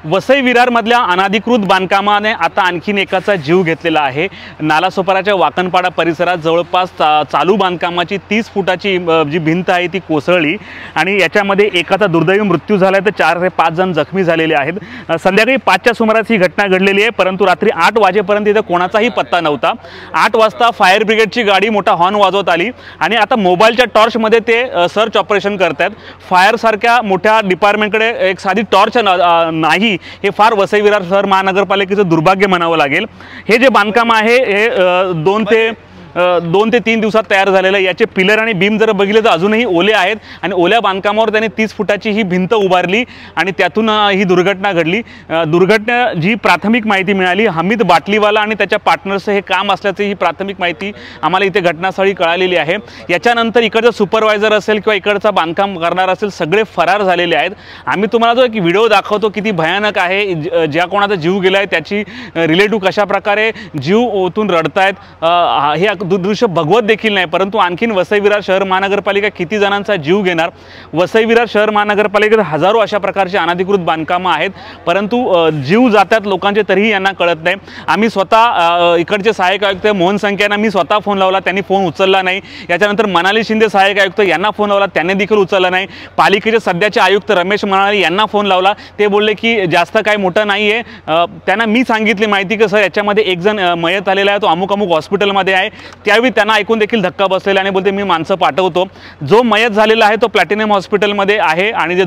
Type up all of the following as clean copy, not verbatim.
वसई विरारमधल्या अनाधिकृत बांधकामाने आता आणखीन एकाचा जीव घेतलेला आहे। नालासोपाराच्या वाकणपाडा परिसरात जवळपास चालू बांधकामाची 30 फुटाची जी भिंत आहे ती कोसळली आणि याच्यामध्ये एकाचा दुर्दैवी मृत्यू झाला आहे, तर 4 ते 5 जण जखमी झालेले आहेत। संध्याकाळी 5च्या सुमारास ही घटना घडलेली आहे, परंतु रात्री 8 वाजेपर्यंत इथे कोणाचाही पत्ता नव्हता। 8 वाजता फायर ब्रिगेडची गाडी मोठा हॉर्न वाजवत आली आणि आता मोबाईलच्या टॉर्चमध्ये ते सर्च ऑपरेशन करतात। फायर सारख्या मोठ्या डिपार्टमेंटकडे एक साधी टॉर्च नाही, हे फार वसई विरार शहर महानगरपालिकेचं दुर्भाग्य म्हणावं लागेल। हे जे बांधकाम आहे हे 2 ते 3 दिवसात तयार झालेलं आहे। याचे पिलर आणि बीम जर बघितले तर अजूनही ओले आहेत आणि ओल्या बांधकामावर त्याने 30 फुटाची ही भिंत उभारली आणि त्यातून ही दुर्घटना घडली। दुर्घटना जी प्राथमिक माहिती मिळाली, हमीद बाटलीवाला आणि त्याच्या पार्टनर्सचं हे काम असल्याची ही प्राथमिक माहिती आम्हाला इथे घटनास्थळी कळालेली आहे। याच्यानंतर इकडचा सुपरवायझर असेल किंवा इकडचा बांधकाम करणारा असेल सगळे फरार झालेले आहेत। आम्ही तुम्हाला जो एक व्हिडिओ दाखवतो किती भयानक आहे, ज्या कोणाचा जीव गेलाय त्याची रिलेटिव्ह कशा प्रकारे जीव ओतून रडतायत, हे दृश्य भगवत देखील नाही। परंतु आणखीन वसई विरार शहर महानगरपालिका किती जणांचा जीव घेणार? वसई विरार शहर महानगरपालिकेत हजारो अशा प्रकारचे अनधिकृत बांधकामं आहेत, परंतु जीव जातात लोकांचे तरीही यांना कळत नाही। आम्ही स्वतः इकडचे सहाय्यक आयुक्त मोहन संख्यांना मी स्वतः फोन लावला, त्यांनी फोन उचलला नाही। याच्यानंतर मनाली शिंदे सहाय्यक आयुक्त यांना फोन लावला, त्यांनी देखील उचलला नाही। पालिकेचे सध्याचे आयुक्त रमेश मनाली यांना फोन लावला, ते बोलले की जास्त काय मोठं नाही आहे। त्यांना मी सांगितली माहिती की सर याच्यामध्ये एक जण मयत आलेला आहे, तो अमुक अमुक हॉस्पिटलमध्ये आहे। त्यावेळी त्यांना ऐकून देखील धक्का बसलेला आणि बोलते मी माणसं पाठवतो। जो मयत झालेला आहे तो प्लॅटिनम हॉस्पिटलमध्ये आहे आणि जे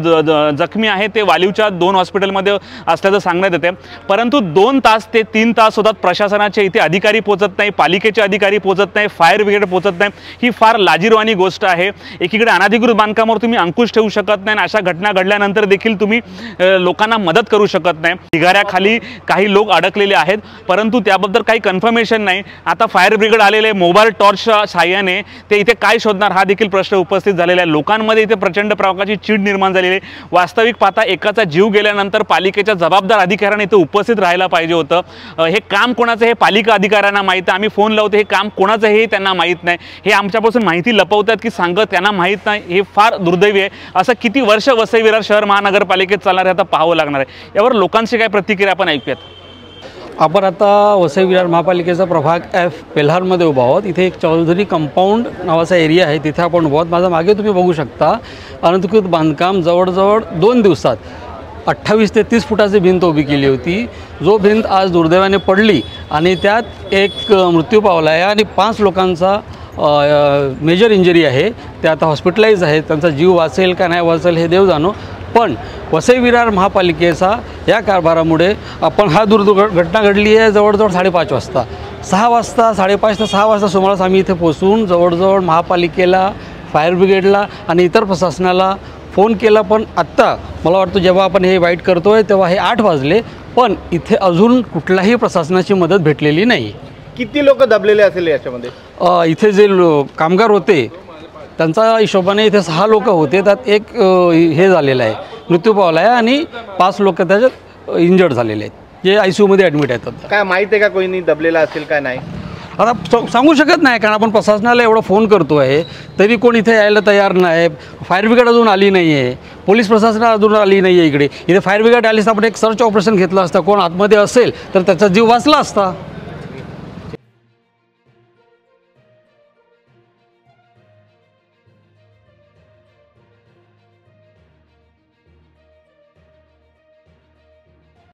जखमी आहे ते वालीवच्या 2 हॉस्पिटलमध्ये असल्याचं सांगण्यात येते। परंतु 2 तास ते 3 तास होतात, प्रशासनाचे इथे अधिकारी पोहोचत नाही, पालिकेचे अधिकारी पोहोचत नाही, फायर ब्रिगेड पोहोचत नाही। ही फार लाजिरवाणी गोष्ट आहे। एकीकडे अनधिकृत बांधकामावर तुम्ही अंकुश ठेवू शकत नाही, अशा घटना घडल्यानंतर देखील तुम्ही लोकांना मदत करू शकत नाही। ढिगाऱ्याखाली काही लोक अडकलेले आहेत, परंतु त्याबद्दल काही कन्फर्मेशन नाही। आता फायर ब्रिगेड आलेले मोबाईल टॉर्चच्या सहाय्याने ते इथे काय शोधणार हा देखील प्रश्न उपस्थित झालेला आहे। लोकांमध्ये इथे प्रचंड प्रकारची चीड निर्माण झालेली आहे। वास्तविक पाहता एकाचा जीव गेल्यानंतर पालिकेच्या जबाबदार अधिकाऱ्यांनी इथे उपस्थित राहायला पाहिजे होतं। हे काम कोणाचं हे पालिका अधिकाऱ्यांना माहीत आहे, आम्ही फोन लावतो हे काम कोणाचं हे त्यांना माहीत नाही। हे आमच्यापासून माहिती लपवतात की सांगत त्यांना माहीत नाही, हे फार दुर्दैवी आहे। असं किती वर्ष वसई विरार शहर महानगरपालिकेत चालणार आहे आता पाहावं लागणार आहे। यावर लोकांची काय प्रतिक्रिया आपण ऐकूयात। आपण आता वसई विरार महापालिकेचा प्रभाग F पेल्हारमध्ये उभा आहोत। इथे एक चौधरी कंपाऊंड नावाचा एरिया आहे, तिथे आपण उभा आहोत। माझ्या मागे तुम्ही बघू शकता अनधिकृत बांधकाम जवळजवळ 2 दिवसात 28 ते 30 फुटाची भिंत उभी केली होती। जो भिंत आज दुर्दैवाने पडली आणि त्यात एक मृत्यू पावला आहे आणि 5 लोकांचा मेजर इंजरी आहे, ते आता हॉस्पिटलाइज आहेत। त्यांचा जीव वाचेल का नाही वाचेल हे देव जाणो, पण वसई विरार महापालिकेचा या कारभारामुळे आपण हा दुर्घटना घडली आहे जवळजवळ 5:30 वाजता। 6 वाजता 5:30 ते 6 वाजता सुमारास आम्ही इथे पोहोचून जवळजवळ महापालिकेला, फायर ब्रिगेडला आणि इतर प्रशासनाला फोन केला, पण आत्ता मला वाटतं जेव्हा आपण हे वाईट करतो आहे तेव्हा हे 8 वाजले, पण इथे अजून कुठल्याही प्रशासनाची मदत भेटलेली नाही। किती लोक दबलेले असेल याच्यामध्ये? इथे जे कामगार होते त्यांचा हिशोबाने इथे 6 लोक होते, त्यात एक हे झालेलं आहे, मृत्यू पावला आहे आणि 5 लोक त्याच्यात इंजर्ड झालेले आहेत, जे ICUमध्ये ॲडमिट आहेत। काय माहीत आहे का कोणी दबलेला असेल काय नाही? आता सांगू शकत नाही, कारण आपण प्रशासनाला एवढं फोन करतो आहे तरी कोण इथे यायला तयार नाही। फायर ब्रिगेड अजून आली नाही आहे, पोलीस प्रशासन अजून आली नाही आहे। इथे फायर ब्रिगेड आलीच आपण एक सर्च ऑपरेशन घेतलं असतं, कोण आतमध्ये असेल तर त्याचा जीव वाचला असता।